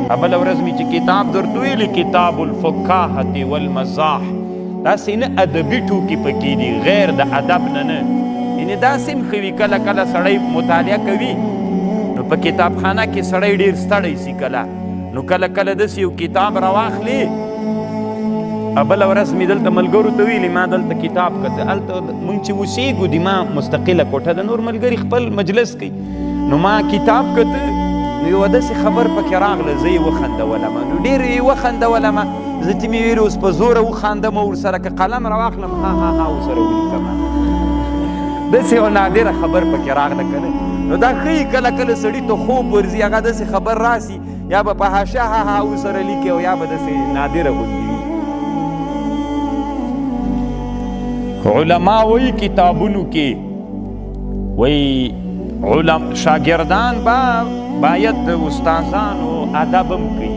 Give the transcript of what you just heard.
بله ورځ مې چې کتاب درته ویلي کتاب الفکاهة والمزاح، داسې نه ادبي ټوکې پکې دي غیر د ادب نه یعنې داسې هم ښه وي کله کله سړی مطالعه کوي نو په کتابخانه کې سړی ډېر ستړی سي کله نو کله کله داسې یو کتاب راواخلي. بله ورځ مې دلته ملګرو ته ویلي ما دلته کتاب کته هلته مونږ چې اوسېږو د ما مستقله کوټه ده نور ملګري خپل مجلس کوي نو ما کتاب کته نو یوه داسې خبر پکې راغله زه یې وخندولمه نو ډېر یې وخندولمه زه چې مې ویلي اوس په زوره وخاندم ورسره که قلم راواخلم ها ها ها ورسره ولیکمه داسې یوه نادره خبر پکې راغله که نه نو دا ښایي کله کله سړي ته خوب ورځي هغه داسې خبر راسي یا به په حاشا ها ها ورسره لیکي او یا به داسې نادره غوندې وي. علما وی کتابونو کې وی شاگردان باید د استادانو ادب هم کوي